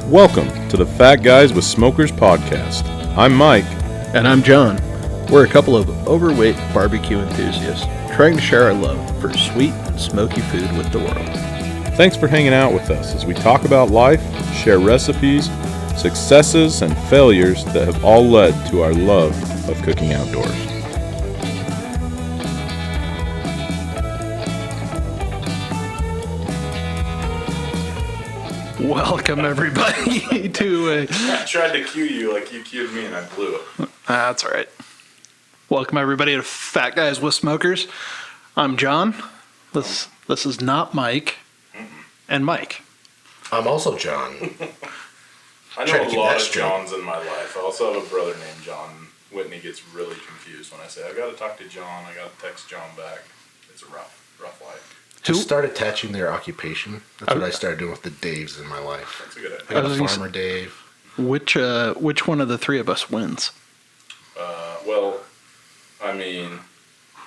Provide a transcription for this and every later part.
Welcome to the Fat Guys with Smokers podcast. I'm Mike. And I'm John. We're a couple of overweight barbecue enthusiasts trying to share our love for sweet and smoky food with the world. Thanks for hanging out with us as we talk about life, share recipes, successes, and failures that have all led to our love of cooking outdoors. Welcome, everybody, to I tried to cue you like you cued me and I blew it. That's all right. Welcome, everybody, to Fat Guys with Smokers. I'm John. This is not Mike. And Mike. I'm also John. I know a lot of Johns in my life. I also have a brother named John. Whitney gets really confused when I say, I got to talk to John. I got to text John back. It's a rough life. Just start attaching their occupation. That's what I started doing with the Daves in my life. That's a good idea. I got a farmer Dave. Which one of the three of us wins? Well, I mean,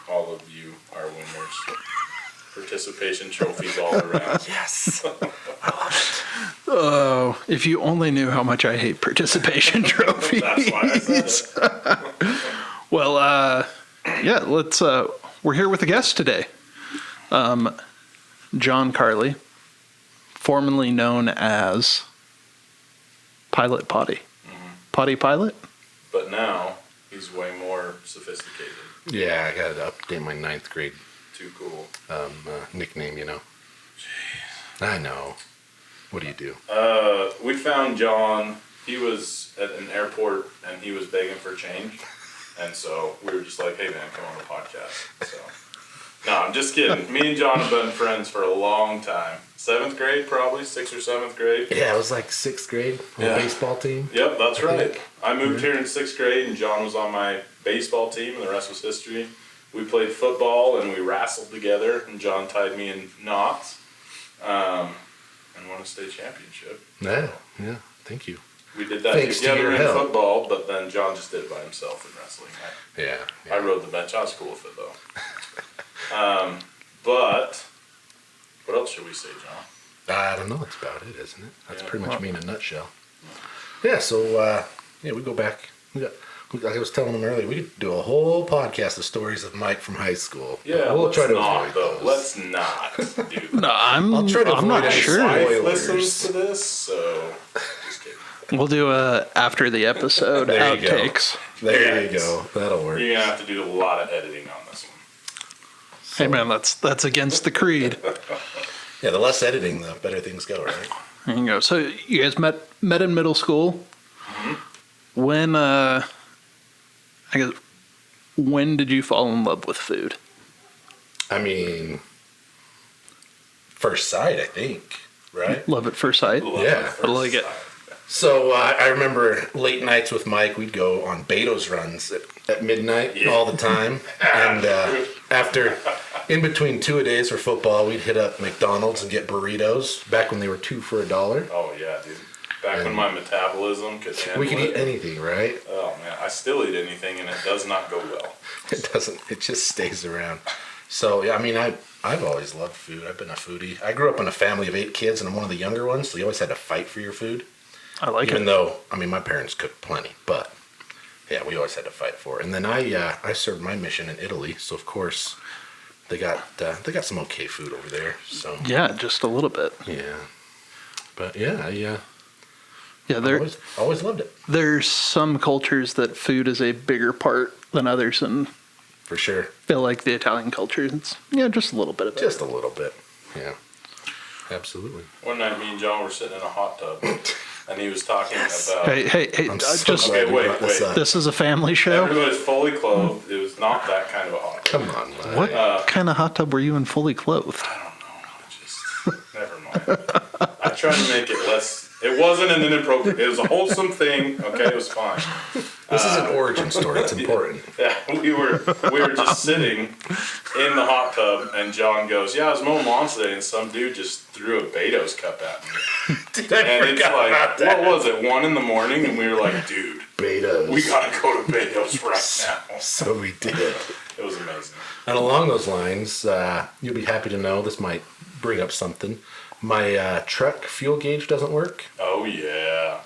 all of you are winners. Participation trophies all around. Yes. I love it. Oh, if you only knew how much I hate participation trophies. That's why I said it. Well, yeah, let's. We're here with a guest today. John Carley, formerly known as Pilot Potty. Mm-hmm. Potty Pilot? But now, he's way more sophisticated. Yeah, I got to update my 9th grade Too cool. nickname, you know. Jeez. I know. What do you do? We found John. He was at an airport and he was begging for change. And so we were just like, hey man, come on the podcast. So, no, I'm just kidding. Me and John have been friends for a long time. 7th grade, probably, 6th or 7th grade. Yeah, it was like 6th grade on the baseball team. Yep, that's right. I moved here in 6th grade and John was on my baseball team and the rest was history. We played football and we wrestled together and John tied me in knots and won a state championship. Yeah, thank you. We did that Thanks together in help. football, but then John just did it by himself in wrestling. Yeah. I rode the bench. I was cool with it though. But what else should we say, John? I don't know. That's about it, isn't it? That's pretty much me in a nutshell. Yeah, so, we go back. Like I was telling them earlier, we could do a whole podcast of stories of Mike from high school. Yeah, we'll try to not, avoid though. those. Let's not do that. No, I'll try to I'm avoid not any sure. My wife spoilers. listens to this, so just kidding. We'll do a after the episode There you go. outtakes. There Yeah, you go. That'll work. You're gonna have to do a lot of editing on this one. Hey man, that's against the creed. Yeah, the less editing, the better things go, right? There you go. So you guys met in middle school. Mm-hmm. When did you fall in love with food? I mean, first sight, I think, right? Love at first sight. Yeah. I like it. So I remember late nights with Mike, we'd go on Beto's runs at midnight all the time. And in between 2-a-days for football, we'd hit up McDonald's and get burritos back when they were 2 for $1. Oh yeah, dude. Back when my metabolism could handle We could eat it. anything, right? Oh man, I still eat anything and it does not go well. It doesn't. It just stays around. So yeah, I mean, I've always loved food. I've been a foodie. I grew up in a family of 8 kids, and I'm one of the younger ones, so you always had to fight for your food. I like Even it. though, I mean, my parents cooked plenty, but yeah, we always had to fight for it. And then I served my mission in Italy, so of course they got some okay food over there. So Yeah, just a little bit. yeah, but yeah, Yeah, I always loved it there's some cultures that food is a bigger part than others, and for sure. I feel like the Italian culture, it's just a little bit of it. Just a little bit, yeah, absolutely. One night, me and John were sitting in a hot tub, and he was talking about. Hey, I'm so just glad Okay, you wait, brought this wait. up. this is a family show. Everybody's fully clothed. It was not that kind of a hot tub. Come on, Mike. What kind of hot tub were you in fully clothed? I don't know. Just never mind. I tried to make it less. It wasn't an inappropriate. It was a wholesome thing. Okay, it was fine. This is an origin story. It's important. Yeah, we were just sitting in the hot tub, and John goes, "Yeah, I was mowing lawns today, and some dude just threw a Beto's cup at me." Dude, I And it's forgot like, about that. what was it, 1 in the morning? And we were like, dude, Beto's. we gotta go to Beto's right now. So we did. It was amazing. And along those lines, you'll be happy to know this might bring up something. My truck fuel gauge doesn't work. Oh, yeah.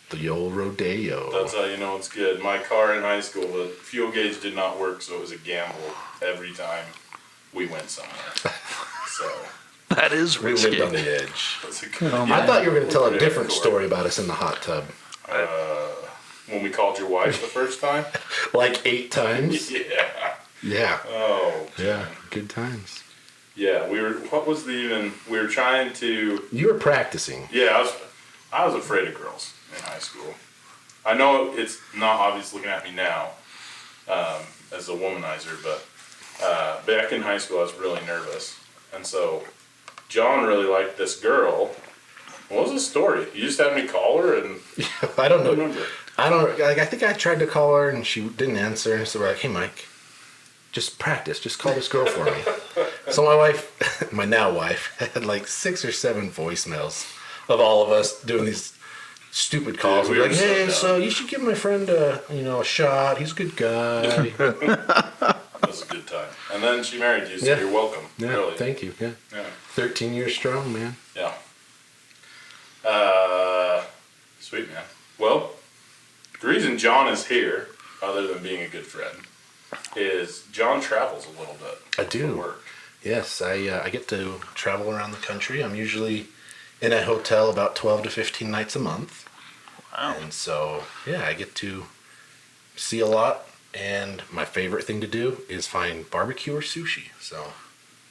The old rodeo. That's how you know it's good. My car in high school, the fuel gauge did not work, so it was a gamble every time we went somewhere. So That is We risky. lived on the edge. that's a good. I thought you were going to tell a Pretty different hardcore. story about us in the hot tub. When we called your wife the first time. Like 8 times? Yeah. Yeah. Oh. Yeah. Good times. Yeah. We were. What was the even? We were trying to. You were practicing. Yeah. I was afraid of girls in high school. I know it's not obvious looking at me now as a womanizer, but back in high school I was really nervous, and so John really liked this girl. What was the story? You just had me call her, and I don't know. remember. I think I tried to call her and she didn't answer. So we're like, hey, Mike, just practice. Just call this girl for me. So my wife, my now wife, had like 6 or 7 voicemails of all of us doing these stupid calls. Dude, We're we like, were so hey, dumb. so you should give my friend a shot. He's a good guy. That was a good time. And then she married you, so Yeah. you're welcome. Yeah, Really. thank you. Yeah, Yeah. 13 years strong, man. Yeah. Sweet, man. Well, the reason John is here, other than being a good friend, is John travels a little bit. I do. For work. Yes, I get to travel around the country. I'm usually in a hotel about 12 to 15 nights a month. Wow. And so, yeah, I get to see a lot. And my favorite thing to do is find barbecue or sushi. So,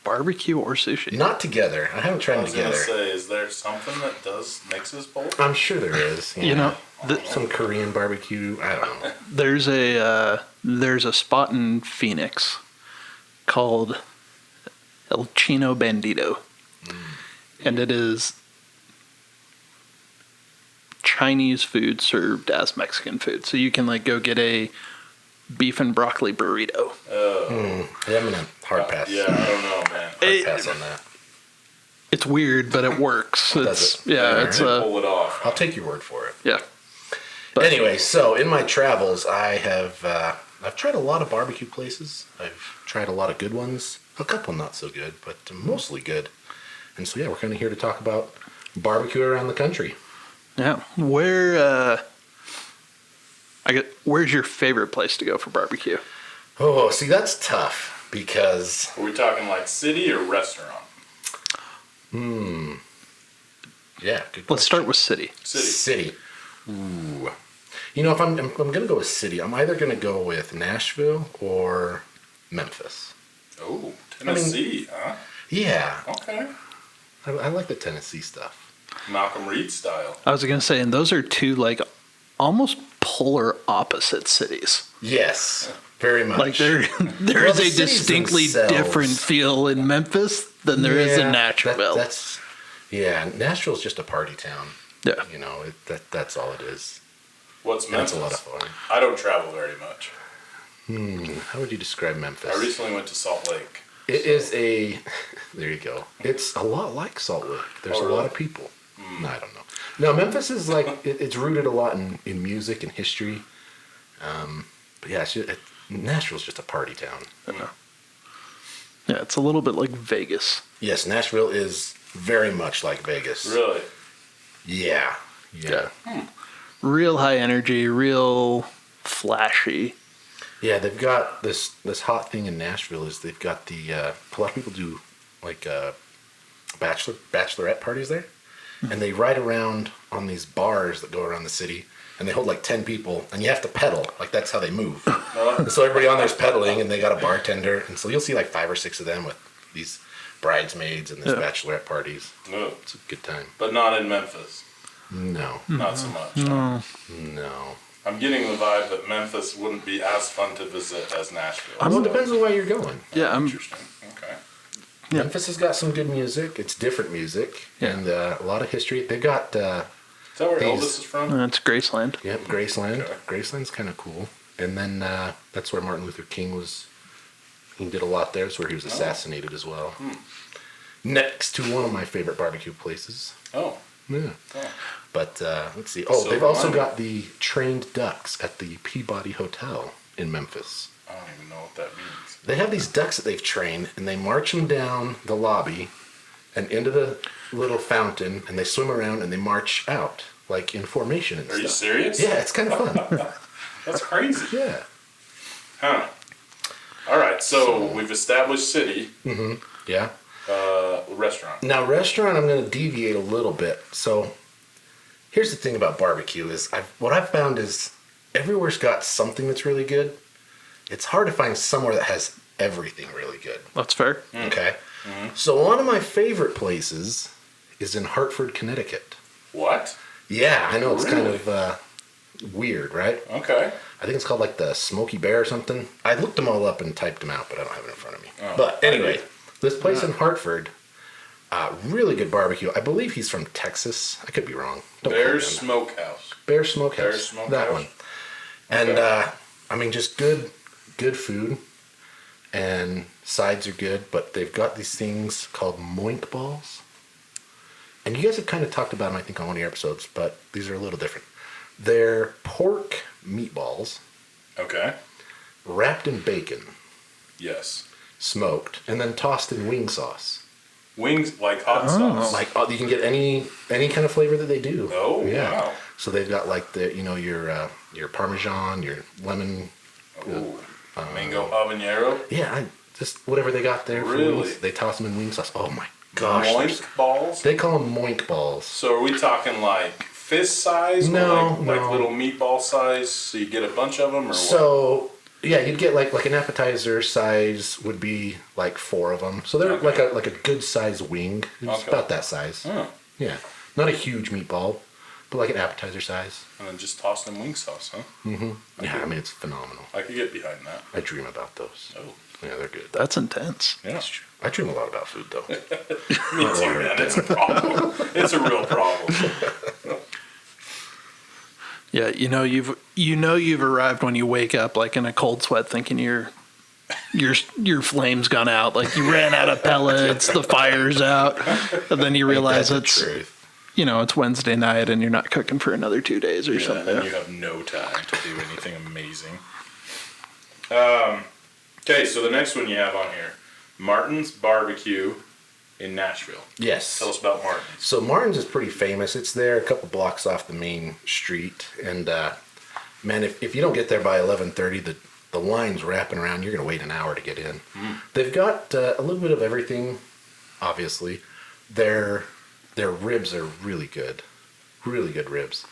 Barbecue or sushi? not together. I haven't tried I them was going to together. say, is there something that does mixes both? I'm sure there is. You know, some Korean barbecue. I don't know. there's a spot in Phoenix called El Chino Bandito, and it is Chinese food served as Mexican food. So you can like go get a beef and broccoli burrito. Yeah, I'm gonna hard pass. Yeah, I don't know, man. Hard pass on that. It's weird, but it works. Does It's it? yeah, it's Pull it off. I'll take your word for it. yeah. But Anyway, so in my travels, I've tried a lot of barbecue places. I've tried a lot of good ones, a couple not so good, but mostly good. And so yeah, we're kind of here to talk about barbecue around the country. yeah, where's your favorite place to go for barbecue? Oh, see, that's tough because Are we talking like city or restaurant? yeah, good Let's start with city. City. City. Ooh, you know, if I'm gonna go with city, I'm either gonna go with Nashville or Memphis. Oh, Tennessee, huh? Yeah, Okay. I like the Tennessee stuff. Malcolm Reed style. I was gonna say, and those are two like almost polar opposite cities. Yes, very much. Like there Well, is the a cities distinctly themselves. different feel in Memphis than there is in Yeah, Nashville. Nashville's just a party town. Yeah. You know, that's all it is. What's And it's Memphis? a lot of fun. I don't travel very much. How would you describe Memphis? I recently went to Salt Lake. It is a. There you go. It's a lot like Salt Lake. There's Oh, a really? lot of people. No, I don't know. No, Memphis is like it's rooted a lot in music and history. But yeah, Nashville's just a party town. Yeah, it's a little bit like Vegas. Yes, Nashville is very much like Vegas. Really? Yeah. Yeah. Real high energy, real flashy. Yeah, they've got this hot thing in Nashville is they've got the a lot of people do like bachelorette parties there, and they ride around on these bars that go around the city, and they hold like 10 people, and you have to pedal like that's how they move. And so everybody on there's pedaling, and they got a bartender, and so you'll see like 5 or 6 of them with these bridesmaids and these Yeah. bachelorette parties. No. It's a good time. But not in Memphis. No, Not so much. no. I'm getting the vibe that Memphis wouldn't be as fun to visit as Nashville. Well, it depends on where you're going. Yeah, Interesting. Okay. Yeah. Memphis has got some good music. It's different music and a lot of history. They've got Is that where These- Elvis is from? It's Graceland. yep, Graceland. Okay. Graceland's kind of cool. And then that's where Martin Luther King was. He did a lot there. It's where he was assassinated as well. Next to one of my favorite barbecue places. Oh. Yeah. Oh. But let's see. Oh, they've Silver also lining. got the trained ducks at the Peabody Hotel in Memphis. I don't even know what that means. They have these ducks that they've trained, and they march them down the lobby and into the little fountain, and they swim around and they march out like in formation and Are stuff. you serious? Yeah, it's kind of fun. That's crazy. Yeah. Huh. All right, so we've established city. Yeah. Restaurant. Now, restaurant, I'm going to deviate a little bit. So, here's the thing about barbecue is what I've found is everywhere's got something that's really good. It's hard to find somewhere that has everything really good. That's fair. Okay. So, one of my favorite places is in Hartford, Connecticut. What? Yeah, I know it's kind Really? of weird, right? Okay. I think it's called like the Smoky Bear or something. I looked them all up and typed them out, but I don't have it in front of me. Oh, But I anyway, did. this place in Hartford, really good barbecue. I believe he's from Texas. I could be wrong. Don't quote me on Bear's that. Smokehouse. Bear Smokehouse. Bear Smokehouse. That one. And Okay. I mean, just good food, and sides are good. But they've got these things called moink balls, and you guys have kind of talked about them, I think, on one of your episodes. But these are a little different. They're pork meatballs Okay. wrapped in bacon, Yes. smoked, and then tossed in wing sauce. Wings like hot sauce. Like you can get any kind of flavor that they do. Oh, wow. So they've got like your Parmesan, your lemon. Ooh. Mango habanero. Yeah, just whatever they got there. For Really? wings, they toss them in wing sauce. Oh my gosh! there's- Moink balls. They call them moink balls. So are we talking like fist size? No, or like no. little meatball size. So you get a bunch of them, or what? So yeah, you'd get like an appetizer size would be like 4 of them. So they're Okay. like a good size wing. It's Okay. about that size. Oh, Yeah, not a huge meatball, but like an appetizer size. and then just toss them wing sauce, huh? Yeah, I mean it's phenomenal. I could get behind that. I dream about those. Oh, Yeah, they're good. That's intense. yeah. I dream a lot about food though. Me too, man. It's a problem. It's a real problem. Yeah, you've arrived when you wake up like in a cold sweat, thinking your flame's gone out, like you ran out of pellets, the fire's out, and then you realize That's the it's truth. it's Wednesday night and you're not cooking for another 2 days or Yeah, something. and you have no time to do anything amazing. Okay, so the next one you have on here, Martin's Barbecue in Nashville. Yes. Tell us about Martin's. So Martin's is pretty famous. It's there a couple blocks off the main street, and man, if you don't get there by 11:30, the line's wrapping around. You're gonna wait an hour to get in. They've got a little bit of everything. Obviously, their ribs are really good ribs,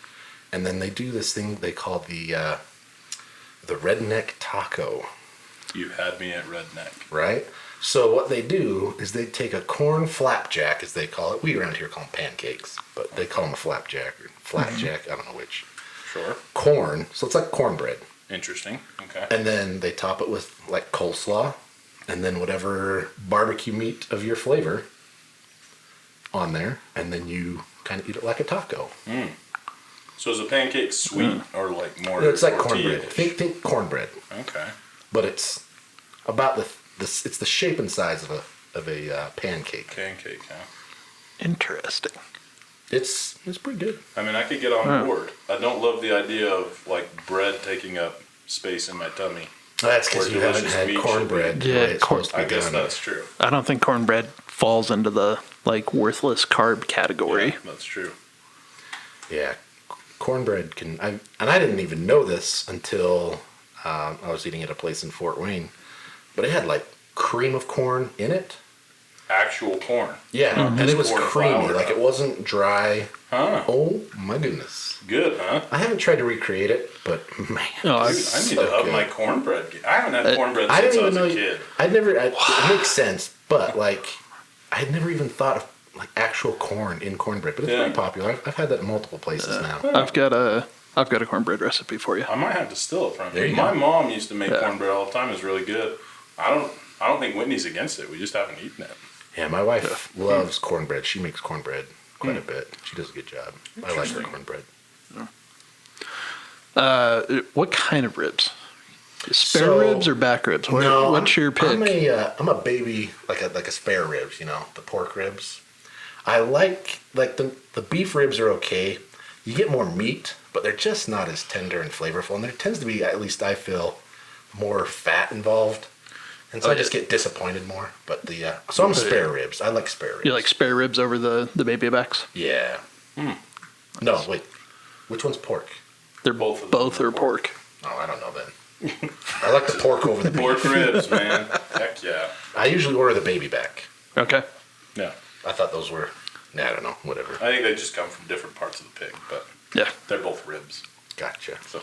and then they do this thing they call the redneck taco. You had me at redneck. Right? So what they do is they take a corn flapjack, as they call it. We around here call them pancakes, but they call them a flapjack or flatjack. I don't know which. Sure. Corn. So it's like cornbread. Interesting. Okay. And then they top it with like coleslaw and then whatever barbecue meat of your flavor on there. And then you kind of eat it like a taco. So is a pancake sweet or like more? It's like cornbread. tortilla-ish? Think cornbread. Okay. But it's about it's the shape and size of a pancake. Pancake, huh? Interesting. It's pretty good. I mean, I could get on board. I don't love the idea of like bread taking up space in my tummy. That's because Or you haven't delicious had meat should cornbread. be. the way Yeah, it's supposed to be I guess done. that's true. I don't think cornbread falls into the like worthless carb category. Yeah, that's true. Yeah, cornbread can. And I didn't even know this until I was eating at a place in Fort Wayne, but it had like cream of corn in it. Actual corn. Yeah, and it was corn creamy. flour. Like it wasn't dry. Huh. Oh my goodness! Good, huh? I haven't tried to recreate it, but man, Oh, Dude, I've- I need so to up good. my cornbread. I haven't had cornbread I since didn't I even was know. a kid. I'd never. It makes sense, but like, I had never even thought of like actual corn in cornbread. But it's Yeah. pretty popular. I've had that in multiple places now. I've got a cornbread recipe for you. I might have to steal it from There you. you My go. mom used to make Yeah. cornbread all the time. It was really good. I don't think Whitney's against it. We just haven't eaten it. Yeah, my wife loves cornbread. She makes cornbread quite a bit. She does a good job. I like her Interesting. cornbread. What kind of ribs? Spare So- ribs or back ribs? What's your pick? I'm a baby like a spare ribs. You know, the pork ribs. I like the beef ribs are okay. You get more meat, but they're just not as tender and flavorful. And there tends to be, at least I feel, more fat involved. And so I just get disappointed more. But so I'm spare ribs. I like spare ribs. You like spare ribs over the baby backs? Yeah. No, wait. Which one's pork? They're both are pork. Oh, I don't know then. I like the pork over the Pork ribs, man. Heck yeah. I usually order the baby back. Okay. Yeah. I thought those were, I don't know, whatever. I think they just come from different parts of the pig, but Yeah. they're both ribs. Gotcha. So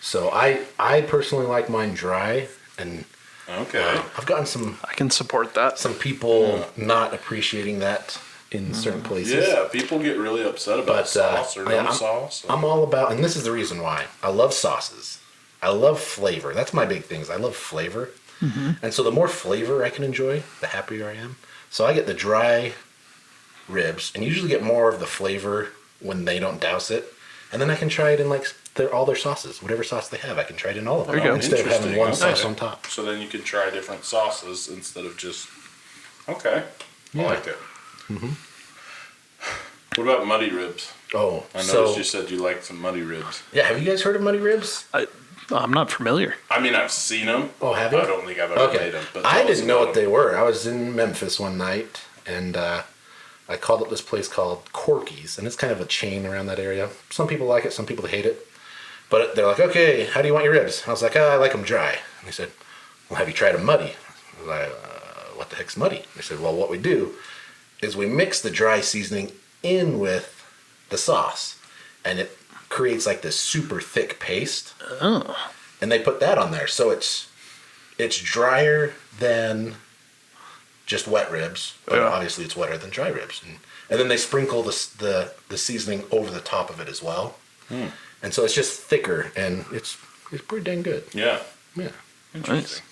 So I personally like mine dry, and okay. I've gotten some I can support that. people not appreciating that in certain places. Yeah, people get really upset about But sauce or no sauce. I'm all about, and this is the reason why I love sauces. I love flavor. That's my big thing. I love flavor, and so the more flavor I can enjoy, the happier I am. So I get the dry ribs, and usually get more of the flavor when they don't douse it, and then I can try it in like all their sauces, whatever sauce they have. I can try it in all of them There you go. instead of having one Interesting. sauce Okay. on top. So then you can try different sauces instead of just. Okay. I like it. What about muddy ribs? Oh, I noticed so you said you like some muddy ribs. yeah, have you guys heard of muddy ribs? I'm not familiar. I mean, I've seen them. Oh, have you? I don't think I've ever made them. But I tell us didn't know about what them. they were. I was in Memphis one night, and I called up this place called Corky's, and it's kind of a chain around that area. Some people like it, some people hate it. But they're like, okay, how do you want your ribs? I was like, I like them dry. And they said, well, have you tried them muddy? I was like, what the heck's muddy? They said, well, what we do is we mix the dry seasoning in with the sauce, and it creates like this super thick paste. Oh. And they put that on there, so it's drier than just wet ribs, but Yeah. obviously it's wetter than dry ribs. And then they sprinkle the seasoning over the top of it as well, and so it's just thicker, and it's pretty dang good. Yeah. Yeah, Interesting.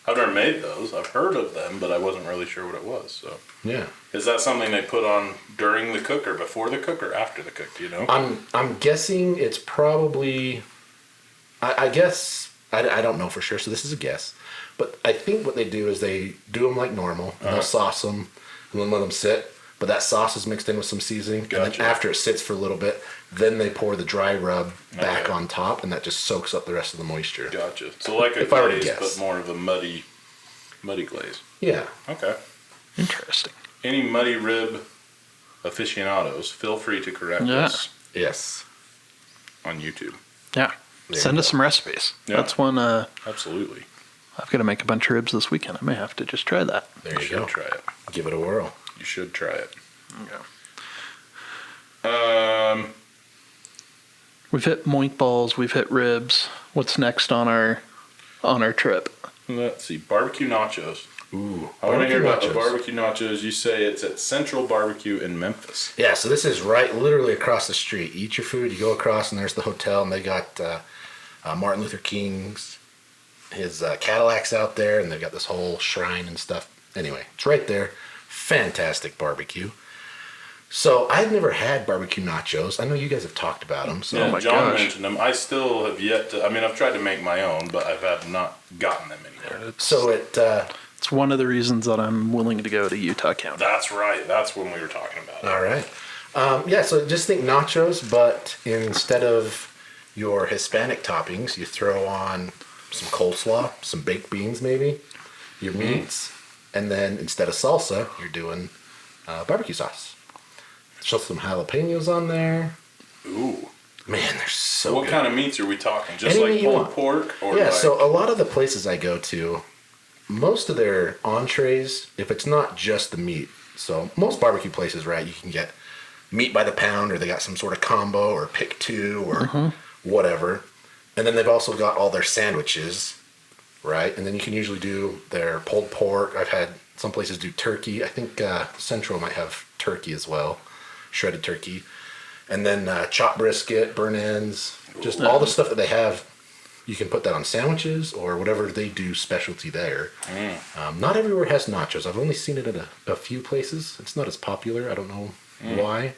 I've never made those. I've heard of them, but I wasn't really sure what it was. So, yeah. is that something they put on during the cook, or before the cook, or after the cook? Do you know? I'm guessing it's probably. I guess I don't know for sure, so this is a guess. But I think what they do is they do them like normal, and they'll sauce them, and then let them sit. But that sauce is mixed in with some seasoning, and Gotcha. then after it sits for a little bit, then they pour the dry rub back Okay. on top, and that just soaks up the rest of the moisture. Gotcha. So like a If I were to glaze, guess. but more of a muddy glaze. Yeah. Okay. Interesting. Any muddy rib aficionados, feel free to correct Yeah. us Yes. on YouTube. Yeah. There Send you us go. some recipes. Yeah. That's one. Absolutely. I've got to make a bunch of ribs this weekend. I may have to just try that. There You you should go. try it. Give it a whirl. You should try it. Okay. We've hit moink balls. We've hit ribs. What's next on our trip? Let's see. Barbecue nachos. Ooh. I want to hear about the nachos. barbecue nachos. You say it's at Central Barbecue in Memphis. Yeah, so this is right, literally across the street. You eat your food, you go across, and there's the hotel, and they got Martin Luther King's, his Cadillac's out there, and they've got this whole shrine and stuff. Anyway, it's right there. Fantastic barbecue. So I've never had barbecue nachos. I know you guys have talked about them. So Yeah, my John gosh. mentioned them. I still have yet to. I mean, I've tried to make my own, but I've not gotten them anywhere. It's one of the reasons that I'm willing to go to Utah County. That's right. That's when we were talking about it. all right. Yeah, so just think nachos, but instead of your Hispanic toppings, you throw on some coleslaw, some baked beans maybe, your meats, and then instead of salsa, you're doing barbecue sauce. Throw some jalapenos on there. Ooh. Man, they're so What good. kind of meats are we talking? Just Any like meat you pulled want. pork, or Yeah, like, so a lot of the places I go to, most of their entrees, if it's not just the meat, so most barbecue places, right, you can get meat by the pound, or they got some sort of combo, or pick two, or whatever. And then they've also got all their sandwiches, right? And then you can usually do their pulled pork. I've had some places do turkey. I think Central might have turkey as well, shredded turkey. And then chopped brisket, burn ends, just all the stuff that they have. You can put that on sandwiches or whatever they do specialty there. Not everywhere has nachos. I've only seen it at a few places. It's not as popular. I don't know why.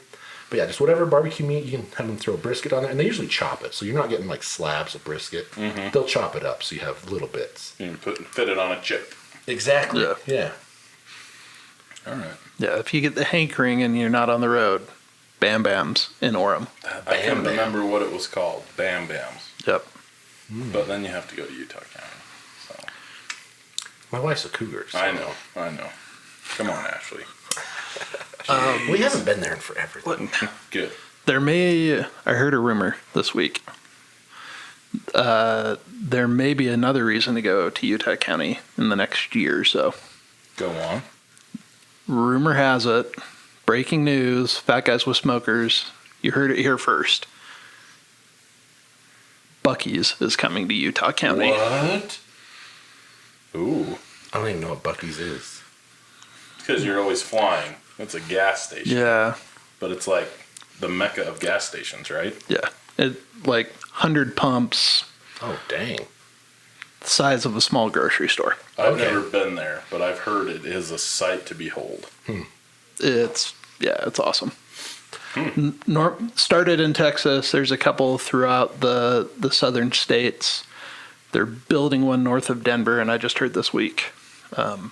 But yeah, just whatever barbecue meat, you can have them throw a brisket on there. And they usually chop it. So you're not getting like slabs of brisket. They'll chop it up so you have little bits. you can fit it on a chip. Exactly. Yeah. Yeah. All right. Yeah, if you get the hankering and you're not on the road, Bam Bams in Orem. I can't Bam. remember what it was called. Bam Bams. Yep. But then you have to go to Utah County. So My wife's a cougar. So. I know. Come on, Ashley. We haven't been there in forever. Good. I heard a rumor this week. There may be another reason to go to Utah County in the next year or so. Go on. Rumor has it, breaking news, Fat Guys with Smokers, you heard it here first. Buc-ee's is coming to Utah County. What? Ooh. I don't even know what Buc-ee's is. It's because you're always flying. It's a gas station. Yeah. But it's like the mecca of gas stations, right? Yeah. It like 100 pumps, Oh, dang. the size of a small grocery store. I've Okay. never been there, but I've heard it is a sight to behold. It's awesome. Started in Texas. There's a couple throughout the southern states. They're building one north of Denver, and I just heard this week that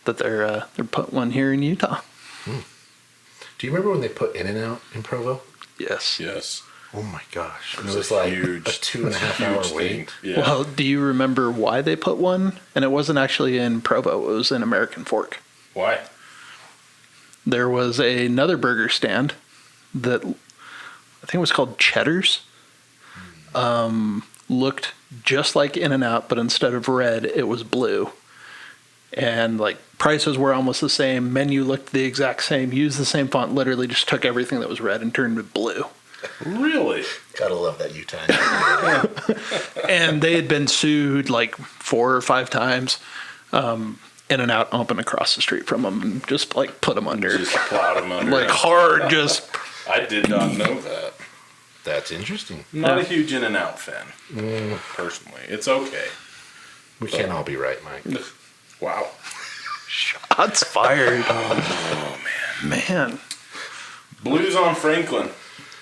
they're putting one here in Utah. Do you remember when they put In-N-Out in Provo? Yes. Yes. Oh my gosh. It It's was a like huge, a 2.5 hour huge wait. thing. Yeah. Well, do you remember why they put one? And it wasn't actually in Provo. It was in American Fork. Why? There was another burger stand that I think was called Cheddar's. Looked just like In-N-Out, but instead of red, it was blue. And like prices were almost the same. Menu looked the exact same. Used the same font. Literally just took everything that was red and turned it blue. Really? Gotta love that Utah. And they had been sued like 4 or 5 times. In-N-Out opened across the street from them and just like put them under. Just plowed them under. Like hard, just. I did not know that. That's interesting. Not a huge In-N-Out fan, personally. It's okay. We can't all be right, Mike. Wow. Shots fired. Oh, Man. Blues on Franklin.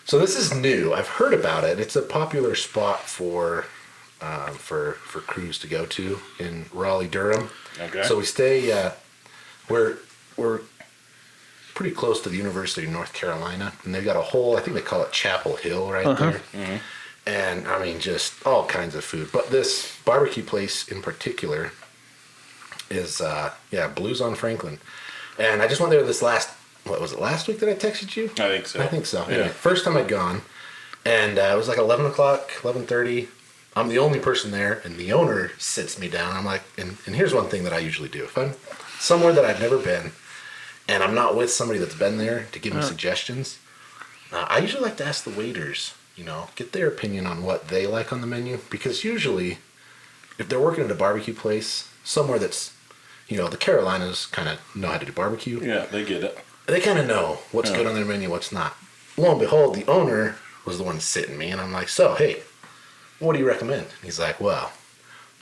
So this is new. I've heard about it. It's a popular spot for crews to go to in Raleigh, Durham. Okay. So we stay. We're pretty close to the University of North Carolina, and they've got a whole. I think they call it Chapel Hill right there. Mm-hmm. And I mean, just all kinds of food. But this barbecue place in particular is Blues on Franklin. And I just went there what was it, last week that I texted you? I think so. I think so. Yeah. Anyway, first time I'd gone, and it was like 11 o'clock, 11:30. I'm the only person there, and the owner sits me down. I'm like, and here's one thing that I usually do. If I'm somewhere that I've never been, and I'm not with somebody that's been there to give me suggestions, I usually like to ask the waiters, get their opinion on what they like on the menu. Because usually, if they're working at a barbecue place, somewhere that's, the Carolinas kind of know how to do barbecue. Yeah, they get it. They kind of know what's good on their menu, what's not. Lo and behold, the owner was the one sitting me, and I'm like, so, hey, what do you recommend? And he's like, well,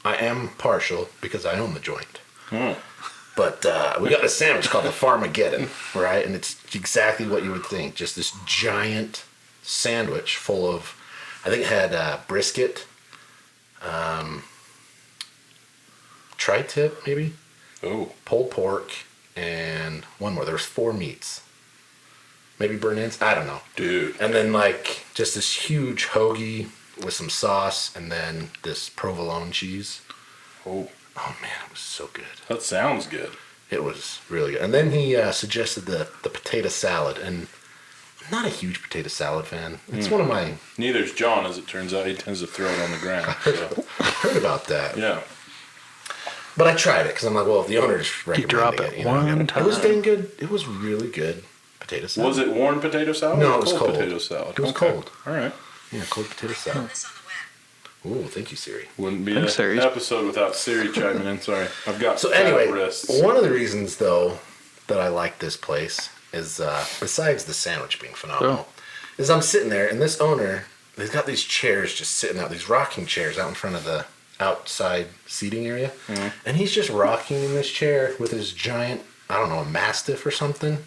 I am partial because I own the joint. But we got a sandwich called the Farmageddon, right? And it's exactly what you would think. Just this giant sandwich full of, I think it had brisket, tri-tip maybe, pulled pork, and one more. There was 4 meats. Maybe burnt ends? I don't know. Dude. And then like just this huge hoagie with some sauce, and then this provolone cheese. Oh man, it was so good. That sounds good. It was really good. And then he suggested the potato salad, and I'm not a huge potato salad fan. It's one of my... Neither's John, as it turns out. He tends to throw it on the ground. So. I heard about that. Yeah. But I tried it, because I'm like, well, if the owner's recommending drop it, it one time. It was dang good. It was really good potato salad. Was it warm potato salad? No, or it was cold. Potato salad. It was cold. All right. Yeah, cold potato salad. Ooh, thank you, Siri. Wouldn't be Thanks, an Siri. episode without Siri chiming in. Sorry, I've got So fat anyway, wrists. one of the reasons, though, that I like this place is, besides the sandwich being phenomenal, is I'm sitting there, and this owner, they've got these chairs just sitting out, these rocking chairs out in front of the outside seating area, and he's just rocking in this chair with his giant, I don't know, a Mastiff or something,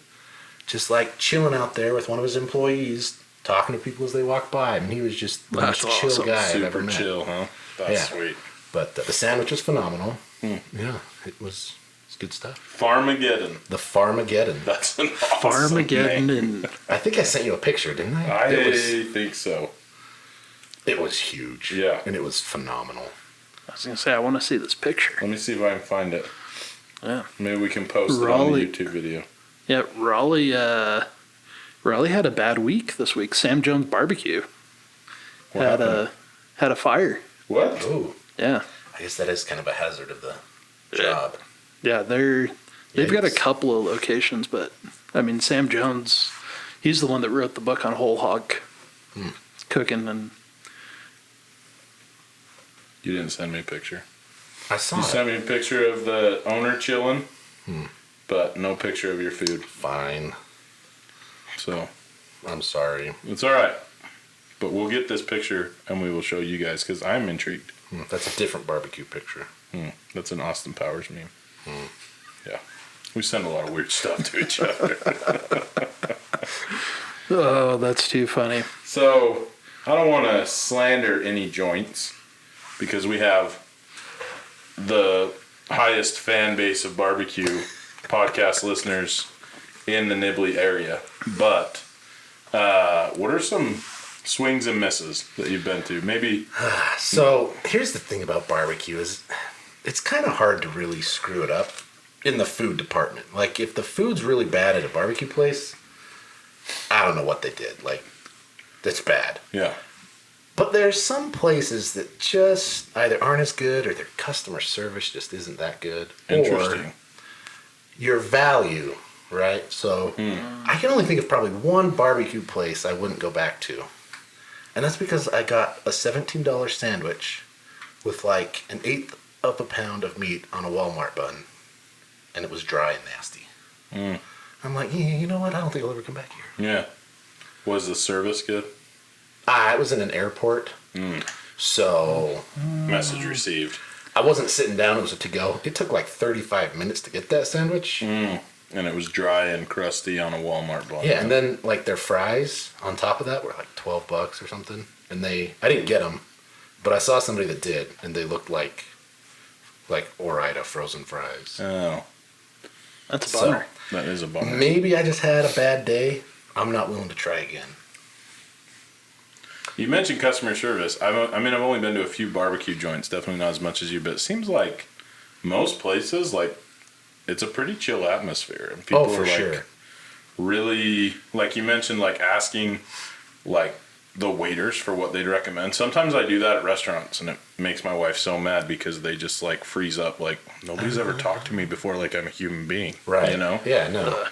just like chilling out there with one of his employees, talking to people as they walk by. I mean, he was just the most chill awesome. guy I've ever Super met. chill, huh? That's sweet. But the sandwich was phenomenal. Yeah, it's good stuff. Farmageddon. The Farmageddon. That's an awesome Farmageddon name. and I think I sent you a picture, didn't I? I It think so. was huge. Yeah. And it was phenomenal. was going to say, I want to see this picture. Let me see if I can find it. Yeah. Maybe we can post Raleigh. it on the YouTube video. Yeah, Raleigh had a bad week this week. Sam Jones Barbecue What had happened? a fire. What? Ooh, Yeah. I guess that is kind of a hazard of the job. Yeah, they've got a Yikes. couple of locations, but I mean, Sam Jones, he's the one that wrote the book on whole hog cooking, and You didn't send me a picture. I saw You it. sent me a picture of the owner chilling, but no picture of your food. Fine. So I'm sorry. it's all right. But we'll get this picture and we will show you guys because I'm intrigued. That's a different barbecue picture. That's an Austin Powers meme. Yeah. We send a lot of weird stuff to each other. oh, that's too funny. So I don't want to slander any joints because we have the highest fan base of barbecue podcast listeners in the Nibley area. But what are some swings and misses that you've been to? Maybe. So here's the thing about barbecue is it's kind of hard to really screw it up in the food department. Like if the food's really bad at a barbecue place, I don't know what they did. Like that's bad. Yeah. But there's some places that just either aren't as good or their customer service just isn't that good. Interesting. Or your value, right? So I can only think of probably one barbecue place I wouldn't go back to. And that's because I got a $17 sandwich with like an eighth of a pound of meat on a Walmart bun. And it was dry and nasty. I'm like, yeah, you know what? I don't think I'll ever come back here. Yeah. Was the service good? It was in an airport. So Message received. I wasn't sitting down. It was a to-go. It took like 35 minutes to get that sandwich. And it was dry and crusty on a Walmart bun. Yeah, and then like their fries on top of that were like $12 or something. And I didn't get them, but I saw somebody that did, and they looked like Ore-Ida frozen fries. Oh, That's a bummer. that is a bummer. Maybe I just had a bad day. I'm not willing to try again. You mentioned customer service. I've only been to a few barbecue joints, definitely not as much as you, but it seems like most places, like, it's a pretty chill atmosphere. And people For are, like, sure. really, like you mentioned, like, asking, like, the waiters for what they'd recommend. Sometimes I do that at restaurants, and it makes my wife so mad because they just, like, freeze up. Like, nobody's ever talked to me before like I'm a human being. Right. You know? Yeah, no.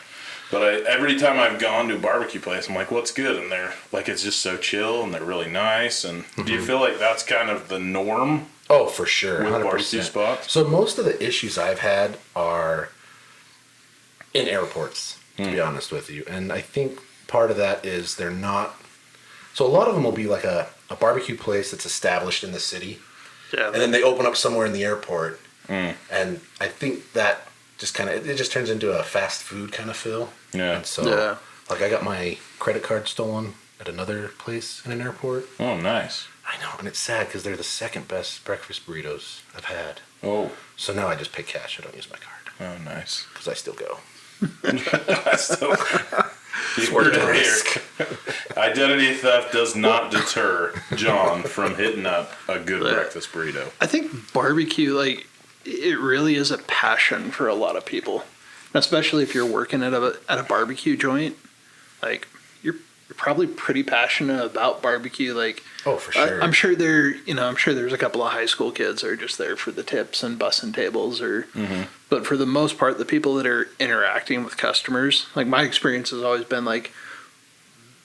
But every time I've gone to a barbecue place, I'm like, what's good? And they're like, it's just so chill and they're really nice. And do you feel like that's kind of the norm Oh, for sure. with 100%. barbecue spots? So most of the issues I've had are in airports, to be honest with you. And I think part of that is they're not... So a lot of them will be like a barbecue place that's established in the city. Yeah. And then they open up somewhere in the airport. And I think that just kind of... It just turns into a fast food kind of feel. Yeah. And so, like, I got my credit card stolen at another place in an airport. Oh, nice. I know, and it's sad because they're the second best breakfast burritos I've had. Oh, So now I just pay cash. I don't use my card oh, nice. because I still go. It's worth the risk. Identity theft does not deter John from hitting up a good breakfast burrito. I think barbecue, like, it really is a passion for a lot of people, especially if you're working at a barbecue joint. Like, you're probably pretty passionate about barbecue. Like, Oh, for sure. I'm sure I'm sure there's a couple of high school kids that are just there for the tips and bussing tables, but for the most part, the people that are interacting with customers, like, my experience has always been like,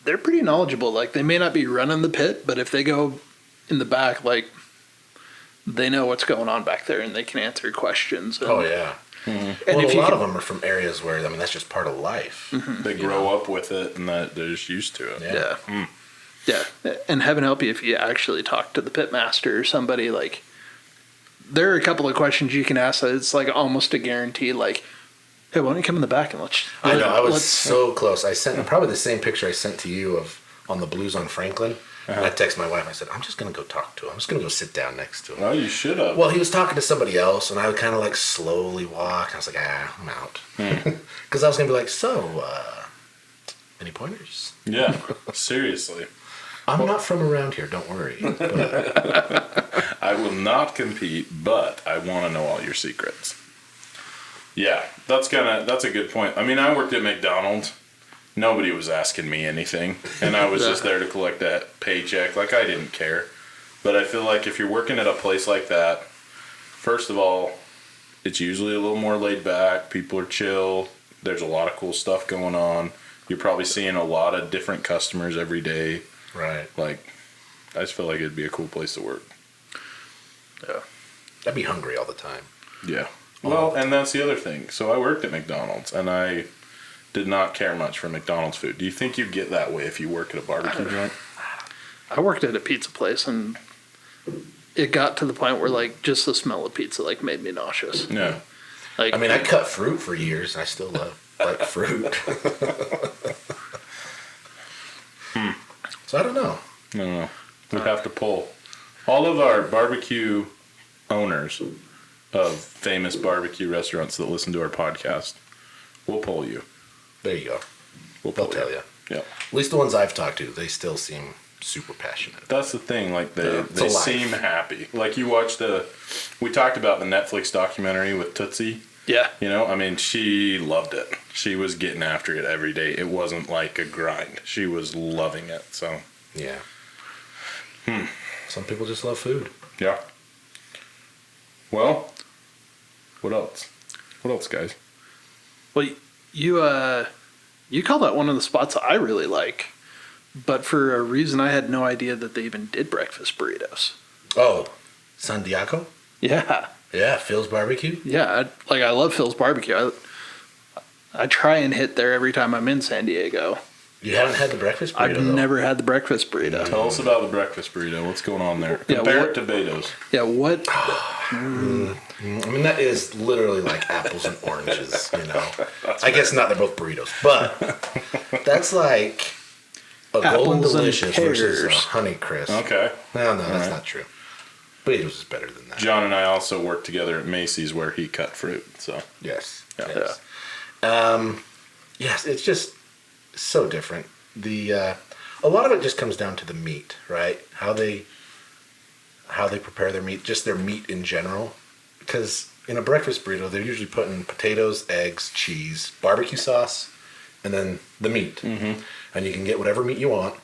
they're pretty knowledgeable. Like, they may not be running the pit, but if they go in the back, like, they know what's going on back there and they can answer questions. And, Oh, yeah. And Well, if a you lot can- of them are from areas where, I mean, that's just part of life. They grow up with it and that they're just used to it. Yeah. Yeah. And heaven help you if you actually talk to the pit master or somebody. Like, there are a couple of questions you can ask that it's like almost a guarantee. Like, hey, why don't you come in the back and I know. I was so close. I sent probably the same picture I sent to you on the Blues on Franklin. And I texted my wife. I said, I'm just going to go talk to him. I'm just going to go sit down next to him. Well, you should have. Well, he was talking to somebody else, and I would kind of like slowly walk. I was like, I'm out. Because I was going to be like, so, any pointers? Yeah, seriously. I'm not from around here, don't worry. But I will not compete, but I want to know all your secrets. Yeah, that's a good point. I mean, I worked at McDonald's. Nobody was asking me anything, and I was just there to collect that paycheck. Like, I didn't care. But I feel like if you're working at a place like that, first of all, it's usually a little more laid back. People are chill. There's a lot of cool stuff going on. You're probably seeing a lot of different customers every day. right. Like, I just feel like it'd be a cool place to work. Yeah. I'd be hungry all the time. Yeah. Well, and that's the other thing. So I worked at McDonald's, and I did not care much for McDonald's food. Do you think you get that way if you work at a barbecue joint? I worked at a pizza place, and it got to the point where, like, just the smell of pizza, like, made me nauseous. No. Like, I mean, I cut fruit for years. I still like fruit. So I don't know. No. We'd have to pull. All of our barbecue owners of famous barbecue restaurants that listen to our podcast, we'll pull you. There you go. We'll They'll pull tell you. Yeah. At least the ones I've talked to, they still seem super passionate. That's the thing. Like, they It's a life. seem happy. Like, you watched we talked about the Netflix documentary with Tootsie. yeah. You know, I mean, she loved it. She was getting after it every day. It wasn't like a grind. She was loving it. So, Yeah. Some people just love food. yeah. Well, what else? What else, guys? Well, you call that one of the spots I really like, but for a reason I had no idea that they even did breakfast burritos. Oh, San Diego? Yeah. Yeah, Phil's Barbecue. Yeah. I love Phil's Barbecue. I try and hit there every time I'm in San Diego. You haven't had the breakfast burrito? I've though? never had the breakfast burrito. Tell us about the breakfast burrito. What's going on there? Yeah, Compare what- it to Beto's. Yeah, what? I mean, that is literally like apples and oranges, you know. I guess not, they're both burritos, but that's like a Golden Apples and Delicious versus a pears. Honey Crisp. Okay. No, that's right. not true. Burritos is better than that. John and I also worked together at Macy's where he cut fruit. So, Yes. Yeah. Yes. Yes, it's just so different. A lot of it just comes down to the meat, right? How they prepare their meat, just their meat in general. Because in a breakfast burrito, they're usually putting potatoes, eggs, cheese, barbecue sauce, and then the meat. Mm-hmm. And you can get whatever meat you want.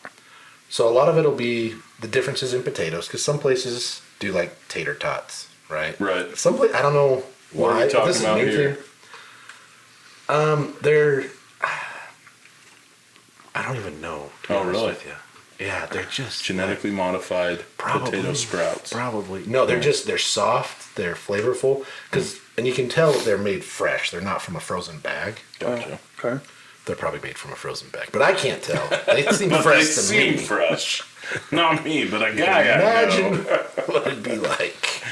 So a lot of it'll be the differences in potatoes, because some places do like tater tots, right? Right. Some I don't know What are why. we talking This is about new here? thing. They're. I don't even know. To be Oh, honest really? with you. Yeah, they're just genetically modified potato sprouts. Probably no. They're soft. They're flavorful and you can tell they're made fresh. They're not from a frozen bag. Gotcha. Okay. They're probably made from a frozen bag, but I can't tell. They seem They fresh to seem me. fresh. Not me, but a guy I Imagine know. what it'd be like.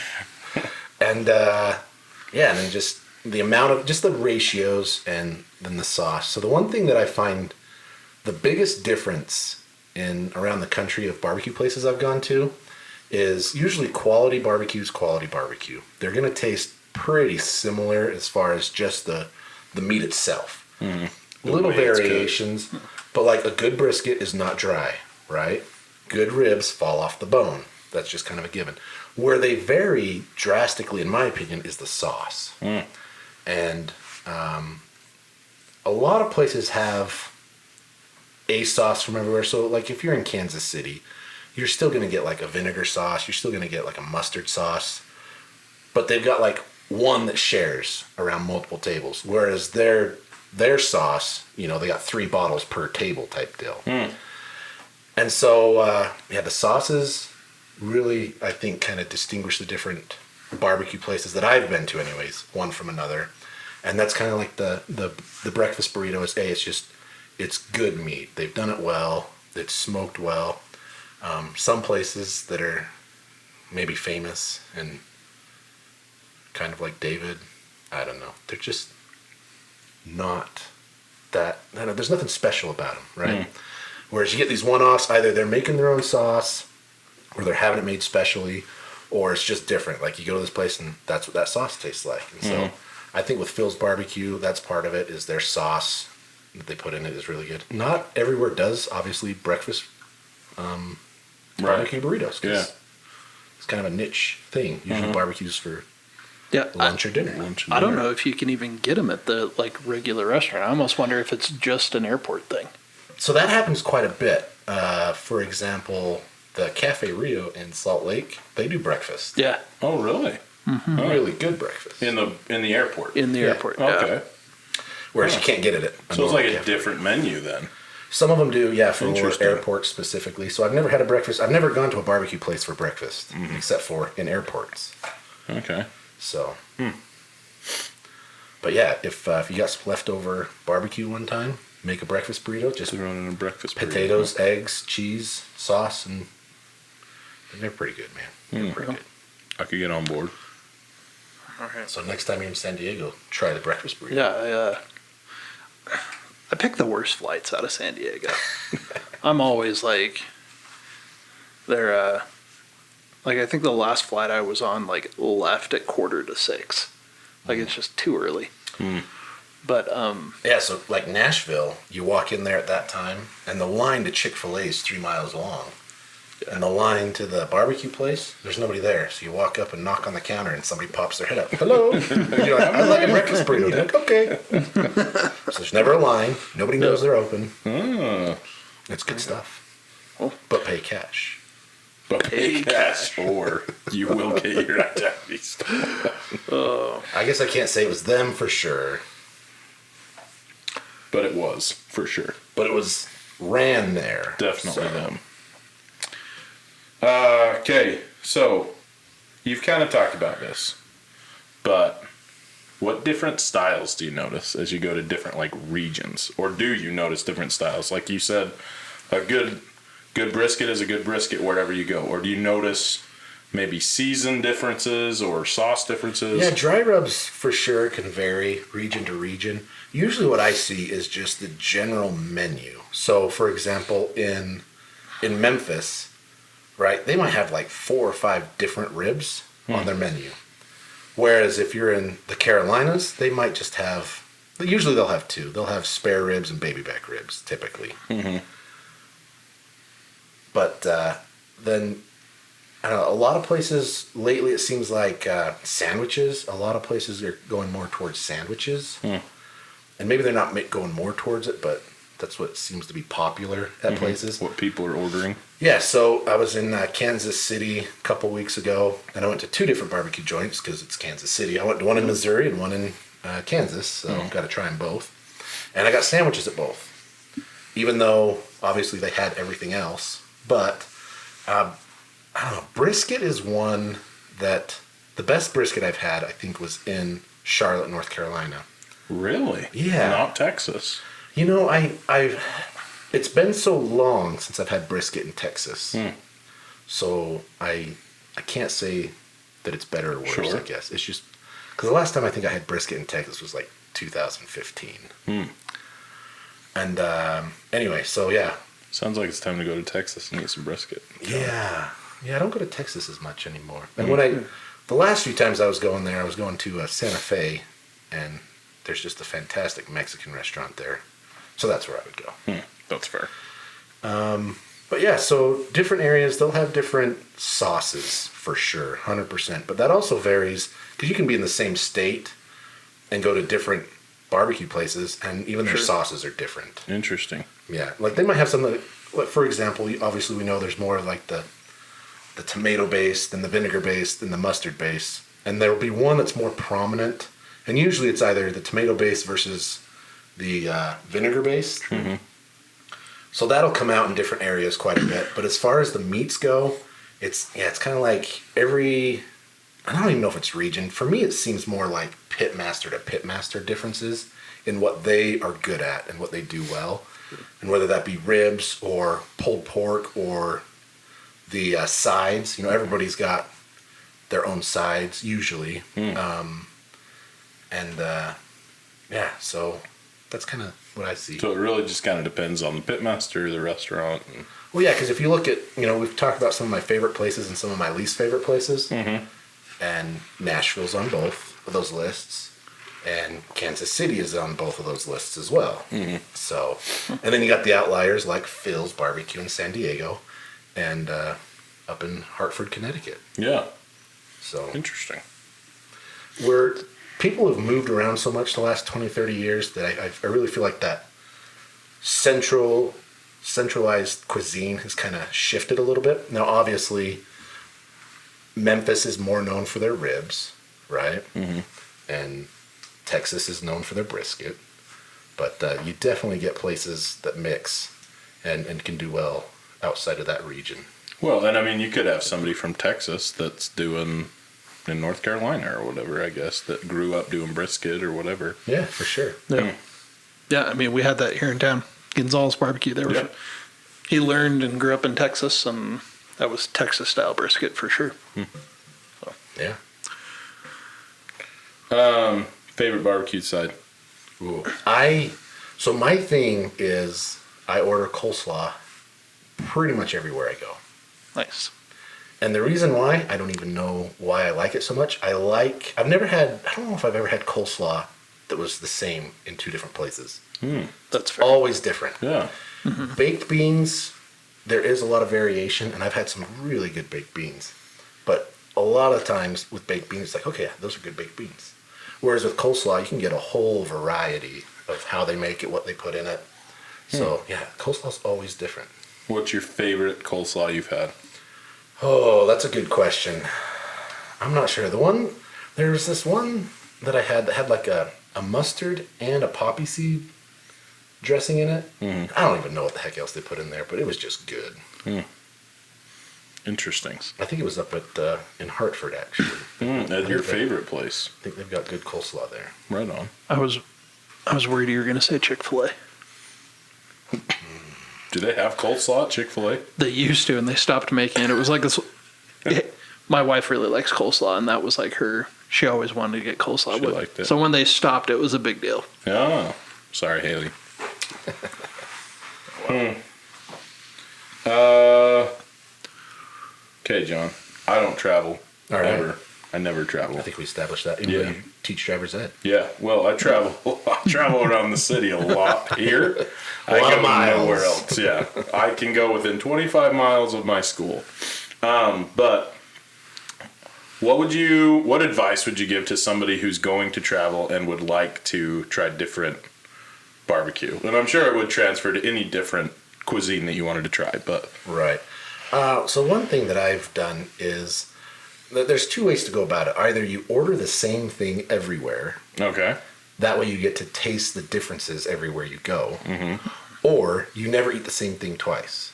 And and then just the amount of just the ratios and then the sauce. So the one thing that I find the biggest difference in around the country of barbecue places I've gone to is usually quality barbecues, quality barbecue. They're gonna taste pretty similar as far as just the meat itself. Little way it's cooked. variations, but like a good brisket is not dry, right? Good ribs fall off the bone. That's just kind of a given. Where they vary drastically, in my opinion, is the sauce. And a lot of places have a sauce from everywhere. So, like, if you're in Kansas City, you're still going to get, like, a vinegar sauce. You're still going to get, like, a mustard sauce. But they've got, like, one that shares around multiple tables. Whereas their sauce, you know, they got 3 bottles per table type deal. And so, the sauces really, I think, kind of distinguish the different barbecue places that I've been to anyways, one from another. And that's kind of like the breakfast burrito is, it's good meat. They've done it well. It's smoked well. Some places that are maybe famous and kind of like David, I don't know. They're just not that, I don't know, there's nothing special about them, right? Whereas you get these one-offs, either they're making their own sauce or they're having it made specially, or it's just different. Like you go to this place and that's what that sauce tastes like. And so I think with Phil's Barbecue, that's part of it, is their sauce that they put in it is really good. Not everywhere does, obviously, breakfast barbecue burritos. 'Cause Yeah. it's kind of a niche thing. Usually barbecues for Yeah, lunch or dinner. I don't know if you can even get them at the like regular restaurant. I almost wonder if it's just an airport thing. So that happens quite a bit. For example, the Cafe Rio in Salt Lake, they do breakfast. Yeah, Oh, really? Really good breakfast. In the airport. in the Yeah. airport. Okay. Whereas you can't get it at a So it's normal like a cafe. different menu then. Some of them do, yeah, for Interesting. airports specifically. So I've never had a breakfast. I've never gone to a barbecue place for breakfast, except for in airports. Okay. So, but yeah, if you got some leftover barbecue one time, make a breakfast burrito. Just Throw it in a breakfast burrito. potatoes, eggs, cheese, sauce, and they're pretty good, man. They're pretty good. I could get on board. All right. So next time you're in San Diego, try the breakfast burrito. Yeah, I pick the worst flights out of San Diego. I'm always like, they're like I think the last flight I was on like left at 5:45. Like it's just too early. But Yeah, so like Nashville, you walk in there at that time, and the line to Chick-fil-A is 3 miles long. And the line to the barbecue place, there's nobody there. So you walk up and knock on the counter, and somebody pops their head up. Hello. And you're like, I'd like a breakfast burrito. They're like, okay. So there's never a line. Nobody knows they're open. It's good stuff. Oh. But pay cash. But Pay cash, or you will get your identity stolen. I guess I can't say it was them for sure, But it was, for sure. but it was ran there. Definitely So, them. Okay, so you've kind of talked about this, but what different styles do you notice as you go to different like regions, or do you notice different styles? Like you said, a good brisket is a good brisket wherever you go, or do you notice maybe season differences or sauce differences? Yeah, dry rubs for sure can vary region to region. Usually what I see is just the general menu. So for example, in Memphis, right, they might have like 4 or 5 different ribs on their menu. Whereas if you're in the Carolinas, they might just have, usually they'll have 2. They'll have spare ribs and baby back ribs, typically. But then, I don't know, a lot of places lately it seems like sandwiches, a lot of places are going more towards sandwiches. And maybe they're not going more towards it, but that's what seems to be popular at places. What people are ordering. Yeah, so I was in Kansas City a couple weeks ago, and I went to 2 different barbecue joints because it's Kansas City. I went to one in Missouri and one in Kansas, so got to try them both. And I got sandwiches at both, even though obviously they had everything else. But I don't know, brisket is one that the best brisket I've had, I think, was in Charlotte, North Carolina. Really? Yeah. Not Texas. You know, it's been so long since I've had brisket in Texas, so I can't say that it's better or worse. Sure. I guess it's just because the last time I think I had brisket in Texas was like 2015. And anyway, so yeah. Sounds like it's time to go to Texas and eat some brisket. Yeah, I don't go to Texas as much anymore. And when the last few times I was going there, I was going to Santa Fe, and there's just a fantastic Mexican restaurant there. So that's where I would go. That's fair. But yeah, so different areas, they'll have different sauces for sure, 100%. But that also varies because you can be in the same state and go to different barbecue places, and even their sauces are different. Interesting. Yeah, like they might have something, like, for example, obviously we know there's more of like the tomato based and the vinegar based and the mustard based. And there'll be one that's more prominent. And usually it's either the tomato based versus the vinegar based. So that'll come out in different areas quite a bit. But as far as the meats go, it's kind of like I don't even know if it's region. For me, it seems more like pitmaster to pitmaster differences in what they are good at and what they do well. And whether that be ribs or pulled pork or the sides, everybody's got their own sides usually. So that's kind of what I see. So it really just kind of depends on the pitmaster, the restaurant. Well, yeah, because if you look at, we've talked about some of my favorite places and some of my least favorite places. And Nashville's on both of those lists. And Kansas City is on both of those lists as well. So, and then you got the outliers like Phil's Barbecue in San Diego. and up in Hartford, Connecticut. Yeah. So Interesting. where people have moved around so much the last 20, 30 years that I really feel like that centralized cuisine has kind of shifted a little bit. Now, obviously, Memphis is more known for their ribs, right? Mm-hmm. And Texas is known for their brisket. But you definitely get places that mix and can do well outside of that region. Well, and I mean, you could have somebody from Texas that's doing in North Carolina or whatever, I guess, that grew up doing brisket or whatever. Yeah, for sure. Yeah. Yeah, I mean, we had that here in town. Gonzalez Barbecue. He learned and grew up in Texas, and that was Texas-style brisket for sure. So. Yeah. Favorite barbecue side? Ooh. So my thing is I order coleslaw pretty much everywhere I go. Nice. And the reason why, I don't even know why I like it so much. I don't know if I've ever had coleslaw that was the same in two different places. That's fair. Always different. Yeah. Mm-hmm. Baked beans, there is a lot of variation, and I've had some really good baked beans. But a lot of times with baked beans, it's like, okay, yeah, those are good baked beans. Whereas with coleslaw, you can get a whole variety of how they make it, what they put in it. So, yeah, coleslaw's always different. What's your favorite coleslaw you've had? Oh, that's a good question. I'm not sure. There was this one that I had that had like a mustard and a poppy seed dressing in it. Mm-hmm. I don't even know what the heck else they put in there, but it was just good. Interesting. I think it was up at in Hartford, actually. That's your favorite place. I think they've got good coleslaw there. Right on. I was worried you were going to say Chick-fil-A. Do they have coleslaw at Chick-fil-A? They used to, and they stopped making it. It was like this. My wife really likes coleslaw, and that was like she always wanted to get coleslaw. She liked it. So when they stopped, it was a big deal. Oh, sorry, Haley. Okay, John. I don't travel. All right. Ever. I never travel. I think we established that. Yeah. You teach driver's ed. Yeah. Well, I travel. I travel around the city a lot here. A lot of miles. Nowhere else. Yeah. I can go within 25 miles of my school. But what advice would you give to somebody who's going to travel and would like to try different barbecue? And I'm sure it would transfer to any different cuisine that you wanted to try, but Right. So one thing that I've done is that there's two ways to go about it. Either you order the same thing everywhere. okay. That way you get to taste the differences everywhere you go. Mm-hmm. Or you never eat the same thing twice.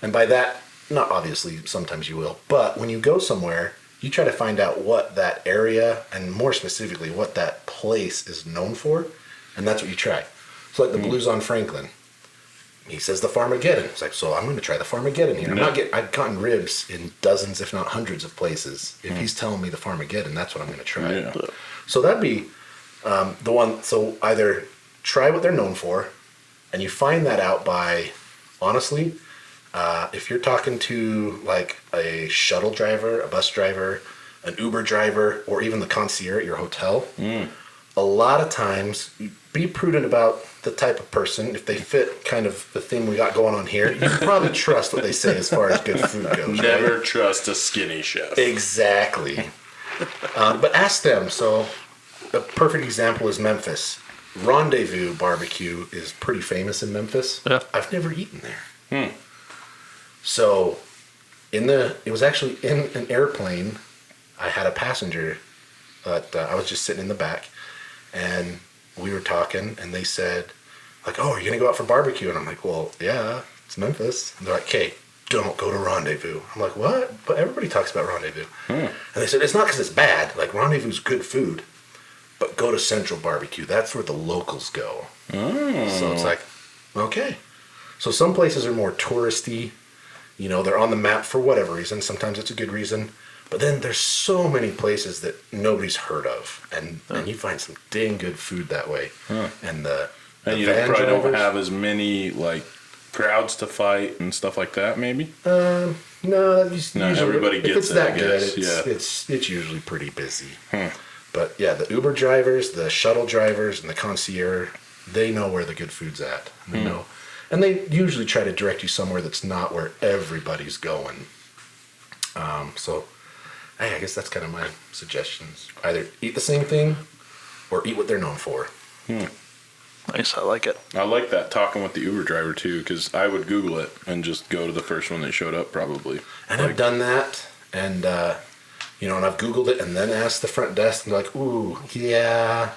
And by that, not obviously, sometimes you will, but when you go somewhere, you try to find out what that area, and more specifically, what that place is known for, and that's what you try. So like the Blues on Franklin. He says the Farmageddon. It's like, so I'm going to try the Farmageddon here. I've gotten ribs in dozens, if not hundreds of places. If he's telling me the Farmageddon, that's what I'm going to try. Yeah. So that'd be the one. So either try what they're known for, and you find that out by, honestly, if you're talking to like a shuttle driver, a bus driver, an Uber driver, or even the concierge at your hotel, a lot of times, be prudent about the type of person. If they fit kind of the thing we got going on here, you can probably trust what they say as far as good food goes. Never right? trust a skinny chef. Exactly. But ask them. So a perfect example is Memphis. Rendezvous Barbecue is pretty famous in Memphis. Yeah. I've never eaten there. So it was actually in an airplane. I had a passenger that I was just sitting in the back, and we were talking, and they said, like, oh, are you going to go out for barbecue? And I'm like, well, yeah, it's Memphis. And they're like, okay, don't go to Rendezvous. I'm like, what? But everybody talks about Rendezvous. And they said, it's not because it's bad. Like, Rendezvous's good food. But go to Central Barbecue. That's where the locals go. So it's like, okay. So some places are more touristy. You know, they're on the map for whatever reason. Sometimes it's a good reason. But then there's so many places that nobody's heard of. And you find some dang good food that way. And you van probably drivers, don't have as many like crowds to fight and stuff like that, maybe? No, usually, everybody if gets it's it, that I good, guess. it's usually pretty busy. But yeah, the Uber drivers, the shuttle drivers, and the concierge, they know where the good food's at. They know. And they usually try to direct you somewhere that's not where everybody's going. So I guess that's kind of my suggestions. Either eat the same thing or eat what they're known for. Nice, I like it. I like that, talking with the Uber driver too, because I would Google it and just go to the first one that showed up probably. And I've done that, and and I've Googled it and then asked the front desk, and they're like, ooh, yeah,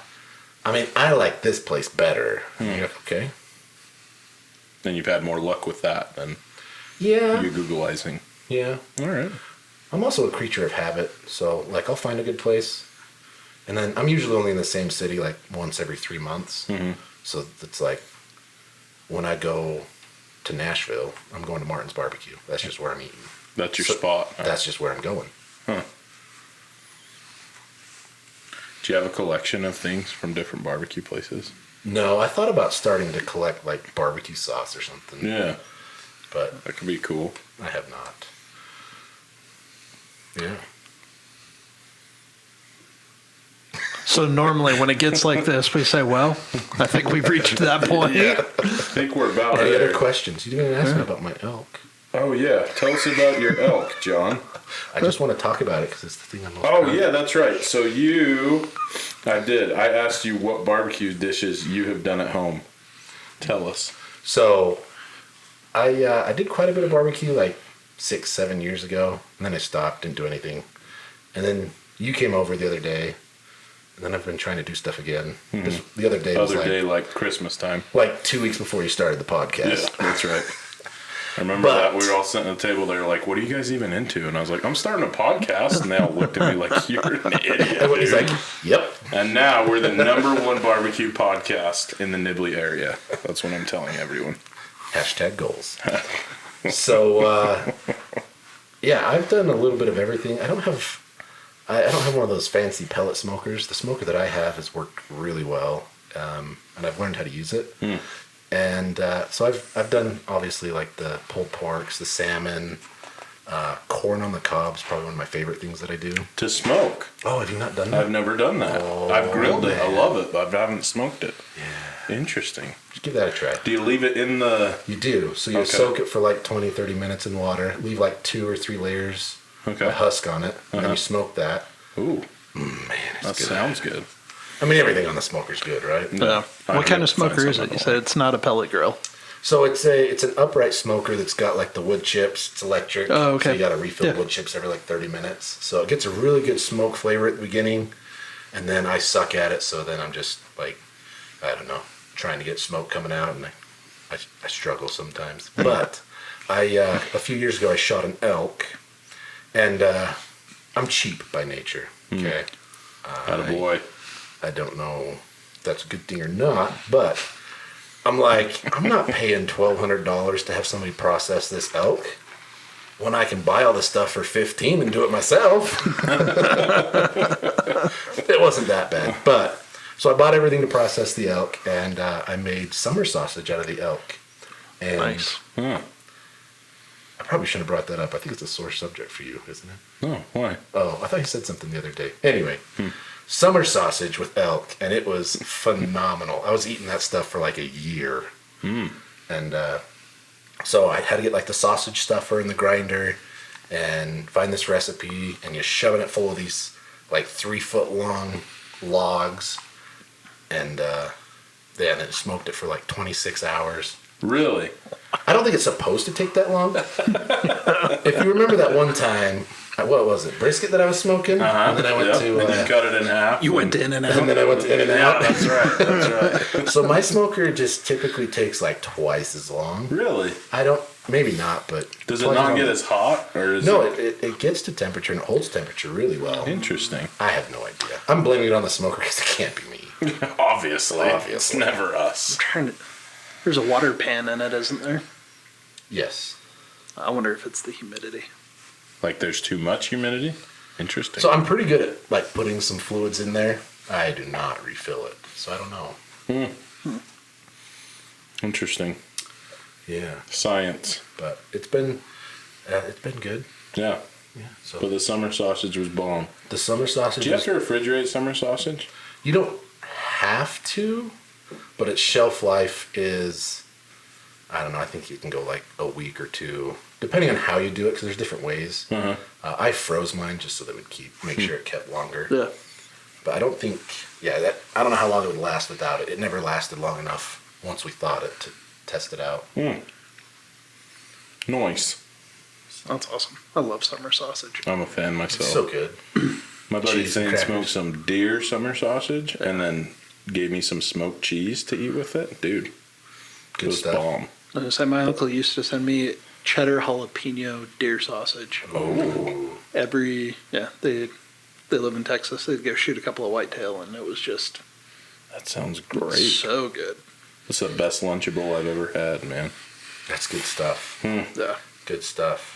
I mean, I like this place better. You're like, okay. And you've had more luck with that than you Googleizing. Yeah. All right. I'm also a creature of habit, so like I'll find a good place, and then I'm usually only in the same city like once every 3 months. So it's like when I go to Nashville, I'm going to Martin's Barbecue. That's just where I'm eating. That's your spot. That's just where I'm going. Huh. Do you have a collection of things from different barbecue places? No, I thought about starting to collect like barbecue sauce or something. Yeah. But That could be cool. I have not. Yeah. So normally when it gets like this, we say, well, I think we've reached that point. I think we're about Any there. other questions? You didn't even ask me about my elk. Oh, yeah. Tell us about your elk, John. I just want to talk about it because it's the thing I'm most Oh, proud yeah, of. that's right. So I asked you what barbecue dishes you have done at home. Tell us. So I did quite a bit of barbecue like 6-7 years ago, and then I stopped, didn't do anything. And then you came over the other day, and then I've been trying to do stuff again. Just the other day was like Christmas time. like 2 weeks before you started the podcast. Yeah, that's right. I remember that. We were all sitting at the table. They were like, what are you guys even into? And I was like, I'm starting a podcast. And they all looked at me like, you're an idiot. Everybody's Dude. like, yep. And now we're the #1 barbecue podcast in the Nibley area. That's what I'm telling everyone. Hashtag goals. So, yeah, I've done a little bit of everything. I don't have one of those fancy pellet smokers. The smoker that I have has worked really well, and I've learned how to use it. And so I've done obviously like the pulled porks, the salmon, corn on the cob is probably one of my favorite things that I do. To smoke. Oh, have you not done that? I've never done that. Oh, I've grilled it. I man. love it, but I haven't smoked it. Yeah. Interesting. Just give that a try. Do you leave it in the... You do. So you Okay. soak it for like 20, 30 minutes in water, leave like 2 or 3 layers Okay. of husk on it, and then you smoke that. Ooh, Man, it's that good. sounds good. I mean, everything on the smoker's good, right? Yeah. I What kind gotta of smoker find is something it? You I said like. it's not a pellet grill. So it's an upright smoker that's got like the wood chips. It's electric. Oh, okay. So you got to refill Yeah. wood chips every like 30 minutes. So it gets a really good smoke flavor at the beginning, and then I suck at it. So then I'm just like, I don't know, trying to get smoke coming out, and I struggle sometimes. But a few years ago I shot an elk, and I'm cheap by nature. Okay. Attaboy. I don't know if that's a good thing or not, but I'm like, I'm not paying $1,200 to have somebody process this elk when I can buy all the stuff for $15 and do it myself. It wasn't that bad, but so I bought everything to process the elk, and I made summer sausage out of the elk. And Nice. Huh. I probably shouldn't have brought that up. I think it's a sore subject for you, isn't it? Oh, why? Oh, I thought you said something the other day. Anyway, summer sausage with elk, and it was phenomenal. I was eating that stuff for like a year. And so I had to get like the sausage stuffer in the grinder and find this recipe, and you're shoving it full of these like 3-foot long logs, and then it smoked it for like 26 hours. Really? I don't think it's supposed to take that long. If you remember that one time, what was it, brisket that I was smoking? And then I went to... and you cut it in half. You went in and out. and then I went to In and Yeah, Out. that's right. That's right. So my smoker just typically takes like twice as long. Really? I don't, maybe not, but... Does it twice not as get long. as hot? Or is No, it... it gets to temperature and it holds temperature really well. Interesting. I have no idea. I'm blaming it on the smoker because it can't be me. Obviously. Obviously. It's never us. There's a water pan in it, isn't there? Yes. I wonder if it's the humidity. Like there's too much humidity? Interesting. So I'm pretty good at like putting some fluids in there. I do not refill it, so I don't know. Interesting. Yeah, Science. but it's been good. Yeah. Yeah. So But the summer sausage was bomb. the summer sausage. Do you have to refrigerate summer sausage? You don't have to, but its shelf life is I don't know. I think you can go like a week or two, depending on how you do it, because there's different ways. I froze mine just so that it would make sure it kept longer. Yeah. But I don't think, I don't know how long it would last without it. It never lasted long enough once we thawed it to test it out. Nice. That's awesome. I love summer sausage. I'm a fan myself. It's so good. My buddy Cheese and Zane crackers. smoked some deer summer sausage and then gave me some smoked cheese to eat with it. Dude, it Good was stuff. bomb. I was gonna say my uncle used to send me cheddar jalapeno deer sausage. Oh, They live in Texas. They'd go shoot a couple of whitetail, and it was just that sounds great. so good. It's the best Lunchable I've ever had, man. That's good stuff. Yeah. Good stuff.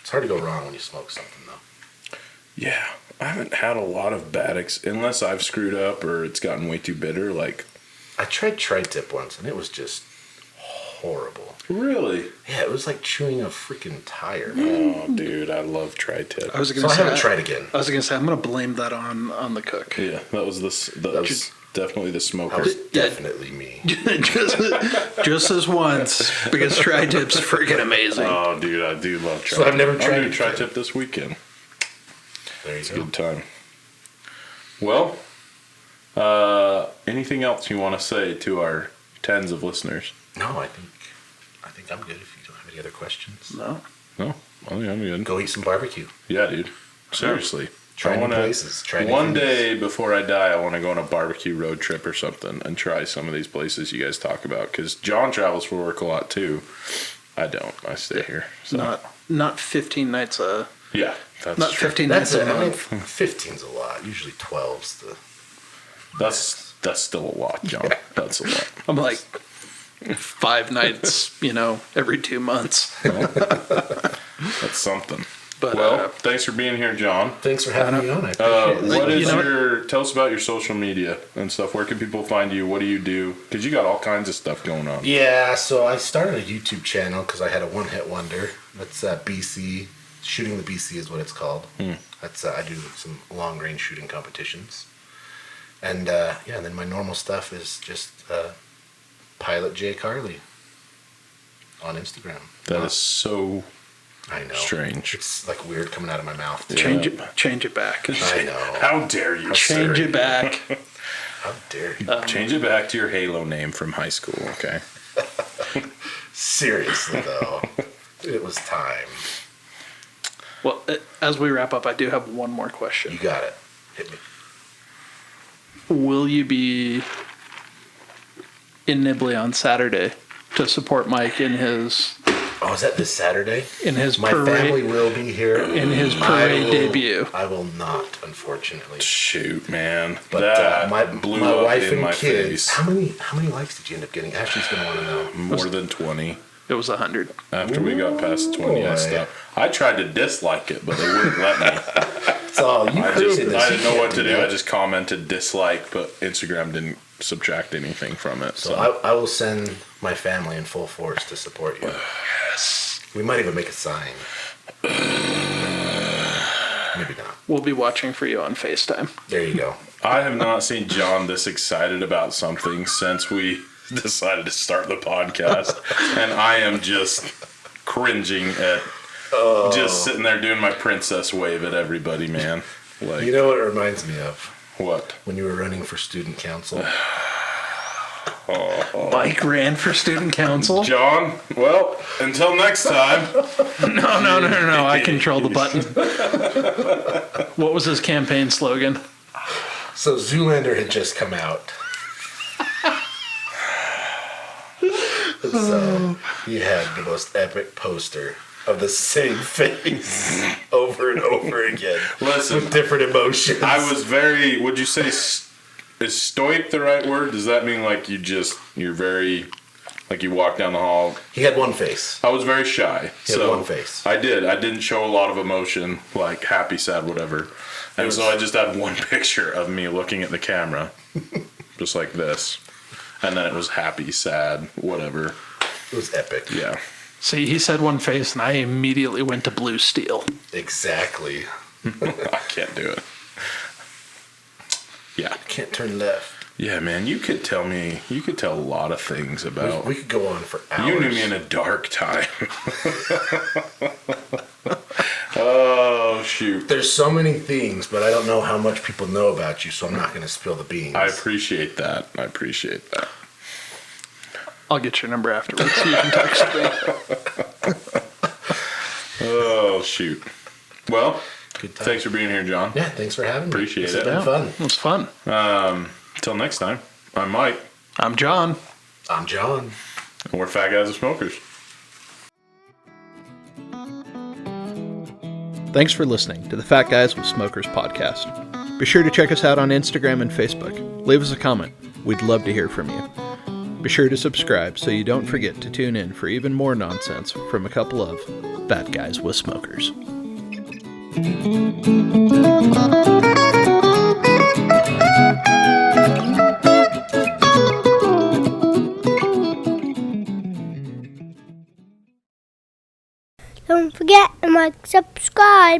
It's hard to go wrong when you smoke something, though. Yeah, I haven't had a lot of bad unless I've screwed up or it's gotten way too bitter. Like, I tried tri-tip once, and it was just horrible. really? Yeah, it was like chewing a freaking tire. Oh, dude, I love tri-tip. I was So gonna I say. haven't tried again. I was gonna say I'm gonna blame that on the cook. Yeah, that was definitely the That smoker. was definitely me. just as once, because tri-tip's freaking amazing. Oh, dude, I do love tri-tip. So I've never tried I'm doing it. tri-tip this weekend. There you It's a go. good time. Well, anything else you want to say to our tens of listeners? No, I think I'm good if you don't have any other questions. No. No, I think I'm good. Go eat some barbecue. Yeah, dude. Seriously. Try I new wanna- places. Try new One foods. day before I die, I want to go on a barbecue road trip or something and try some of these places you guys talk about. Because John travels for work a lot too. I don't. I stay here. So. Not 15 nights Yeah, that's not true. 15 That's nights it. a I mean, month. 15's a lot. Usually 12's the. That's still a lot, John. That's a lot. I'm like 5 nights, every 2 months. That's something. But Well, thanks for being here, John. Thanks for having me on. I appreciate it. What is you know- tell us about your social media and stuff. Where can people find you? What do you do? Because you got all kinds of stuff going on. Yeah, so I started a YouTube channel because I had a one-hit wonder. That's BC. Shooting the BC is what it's called. That's I do some long-range shooting competitions. And and then my normal stuff is just PilotJCarley on Instagram. That is so I know. strange. It's like weird coming out of my mouth. Too. change it back. I know. How dare you, Change sir. it back. How dare you? Change it back to your Halo name from high school, okay? Seriously, though. It was time. Well, as we wrap up, I do have one more You question. got it. Hit me. Will you be in Nibley on Saturday to support Mike in his Oh, is that this Saturday? My parade family will be here. in his I parade will- debut? I will not, unfortunately. Shoot, man. But that my blew my up wife in and my kids. face. How many likes did you end up getting? Ashley's gonna want to know. More than 20. It was 100. After we got past 20, I Boy. stopped. I tried to dislike it, but they wouldn't let me. It's all you created this. I didn't know You what can't to do. that. I just commented dislike, but Instagram didn't subtract anything from it. So I will send my family in full force to support you. Yes. We might even make a sign. Maybe not. We'll be watching for you on FaceTime. There you go. I have not seen John this excited about something since we decided to start the podcast, and I am just cringing at just sitting there doing my princess wave at everybody, man. Like, You know what it reminds me of? what? When you were running for student council. Mike ran for student council. John, well, until next time. No. I control the button. What was his campaign slogan? So Zoolander had just come out. So he had the most epic poster of the same face over and over again. Listen, with different emotions. I was very, would you say, is stoic the right word? Does that mean like you're very, like you walk down the hall? He had one face. I was very shy. He had one face. I didn't show a lot of emotion, like happy, sad, whatever. And so I just had one picture of me looking at the camera, just like this. And then it was happy, sad, whatever. It was epic. Yeah. See, he said one face, and I immediately went to blue steel. Exactly. I can't do it. Yeah. Can't turn left. Yeah, man, you could tell a lot of things about. We could go on for hours. You knew me in a dark time. Oh, shoot. There's so many things, but I don't know how much people know about you, so I'm not going to spill the beans. I appreciate that. I'll get your number afterwards so you can text me. Oh, shoot. Well, Good time. thanks for being here, John. Yeah, thanks for having me. Appreciate It's it. been fun. It was fun. Till next time, I'm Mike, I'm John. I'm John. and we're Fat Guys with Smokers. Thanks for listening to the Fat Guys with Smokers podcast. Be sure to check us out on Instagram and Facebook. Leave us a comment. We'd love to hear from you. Be sure to subscribe so you don't forget to tune in for even more nonsense from a couple of Fat Guys with Smokers. Don't forget to like, subscribe.